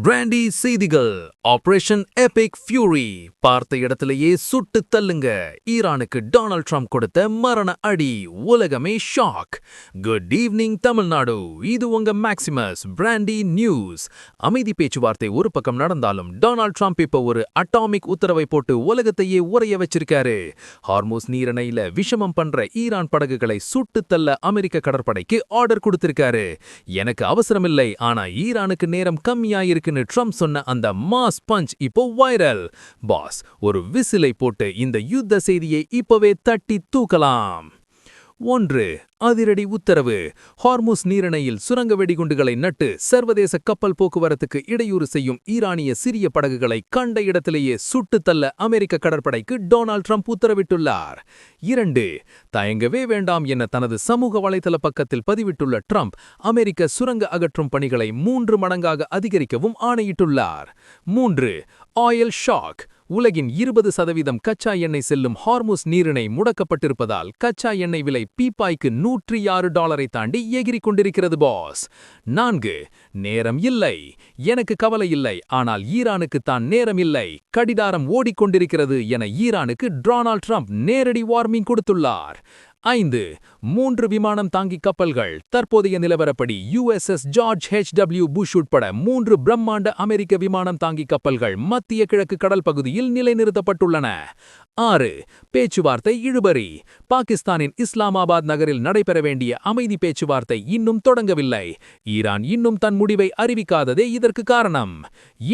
Brandy செய்திகள். Operation Epic fury. பார்த்த இடத்திலேயே சுட்டு தள்ளுங்க. ஈரானுக்கு டொனால்ட் ட்ரம்ப் கொடுத்த மரண அடி. உலகமே ஷாக். Good evening Tamil Nadu. இது உங்க மேக்சிமஸ் பிராண்டி நியூஸ். அமைதி பேச்சுவார்த்தை ஒரு பக்கம் நடந்தாலும் டொனால்ட் ட்ரம்ப் இப்ப ஒரு அட்டாமிக் உத்தரவை போட்டு உலகத்தையே உறைய வச்சிருக்காரு. ஹார்மோஸ் நீரிணையில விஷமம் பண்ற ஈரான் படகுகளை சுட்டு தள்ள அமெரிக்க கடற்படைக்கு ஆர்டர் கொடுத்திருக்காரு. எனக்கு அவசரமில்லை, ஆனா ஈரானுக்கு நேரம் கம்மியாயிருக்கு ட்ரம்ப் சொன்ன அந்த மாஸ் பஞ்ச் இப்போ வைரல். பாஸ், ஒரு விசிலை போட்டு இந்த யுத்த செய்தியை இப்பவே தட்டி தூக்கலாம். 1. அதிரடி உத்தரவு. ஹார்முஸ் நீரிணையில் சுரங்க வெடிகுண்டுகளை நட்டு சர்வதேச கப்பல் போக்குவரத்துக்கு இடையூறு செய்யும் ஈரானிய சிறிய படகுகளை கண்ட இடத்திலேயே சுட்டு தள்ள அமெரிக்க கடற்படைக்கு டொனால்ட் ட்ரம்ப் உத்தரவிட்டுள்ளார். 2. தயங்கவே வேண்டாம் என தனது சமூக வலைதள பக்கத்தில் பதிவிட்டுள்ள ட்ரம்ப், அமெரிக்க சுரங்க அகற்றும் பணிகளை 3 மடங்காக அதிகரிக்கவும் ஆணையிட்டுள்ளார். 3. Oil shock. உலகின் 20% கச்சா எண்ணெய் செல்லும் ஹார்முஸ் நீரிணை முடக்கப்பட்டிருப்பதால் கச்சா எண்ணெய் விலை பீப்பாய்க்கு $106 தாண்டி எகிரிக் கொண்டிருக்கிறது பாஸ். 4. நேரம் இல்லை. எனக்கு கவலை இல்லை, ஆனால் ஈரானுக்கு தான் நேரம் இல்லை. கடிகாரம் ஓடிக்கொண்டிருக்கிறது என ஈரானுக்கு டொனால்ட் ட்ரம்ப் நேரடி வார்னிங் கொடுத்துள்ளார். 5. 3 விமானம் தாங்கி கப்பல்கள். தற்போதைய நிலவரப்படி USS ஜார்ஜ் H.W. புஷ் உட்பட 3 பிரம்மாண்ட அமெரிக்க விமானம் தாங்கி கப்பல்கள் மத்திய கிழக்கு கடல் பகுதியில் நிலைநிறுத்தப்பட்டுள்ளன. 6. பேச்சுவார்த்தை இழுபறி. பாகிஸ்தானின் இஸ்லாமாபாத் நகரில் நடைபெற வேண்டிய அமைதி பேச்சுவார்த்தை இன்னும் தொடங்கவில்லை. ஈரான் இன்னும் தன் முடிவை அறிவிக்காததே இதற்கு காரணம்.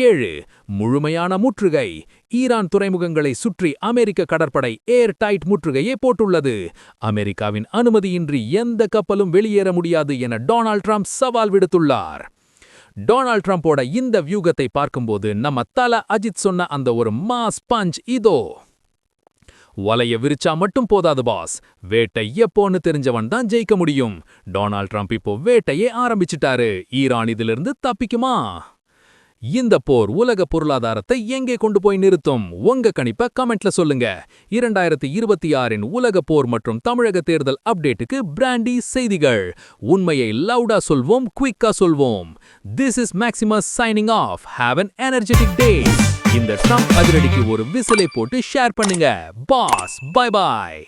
7. முழுமையான முற்றுகை. ஈரான் துறைமுகங்களை சுற்றி அமெரிக்க கடற்படை ஏர் டைட் முற்றுகையை போட்டுள்ளது. அமெரிக்காவின் அனுமதியின்றி எந்த கப்பலும் வெளியேற முடியாது என டொனால்ட் ட்ரம்ப் சவால் விடுத்துள்ளார். டொனால்ட் ட்ரம்போட இந்த வியூகத்தை பார்க்கும்போது நம்ம தல அஜித் சொன்ன அந்த ஒரு மாஸ் பஞ்ச் இதோ. வலைய விரிச்சா மட்டும் போதாது பாஸ், வேட்டை எப்போன்னு தெரிஞ்சவன் தான் ஜெயிக்க முடியும். டொனால்ட் ட்ரம்ப் இப்போ வேட்டையே ஆரம்பிச்சிட்டாரு. ஈரான் இதிலிருந்து தப்பிக்குமா? இந்த போர் உலக பொருளாதாரத்தை எங்கே கொண்டு போய் நிறுத்தும்? உங்க கணிப்ப கமெண்ட்ல சொல்லுங்க. 2026 உலக போர் மற்றும் தமிழக தேர்தல் அப்டேட்டுக்கு பிராண்டி செய்திகள். உண்மையை லவுடா சொல்வோம், குயிக்கா சொல்வோம். This is Maximus signing off. Have an energetic day. இந்த ட்ரம்ப் அதிரடிக்கு ஒரு விசிலை போட்டு ஷேர் பண்ணுங்க. பாஸ், பை பாய்.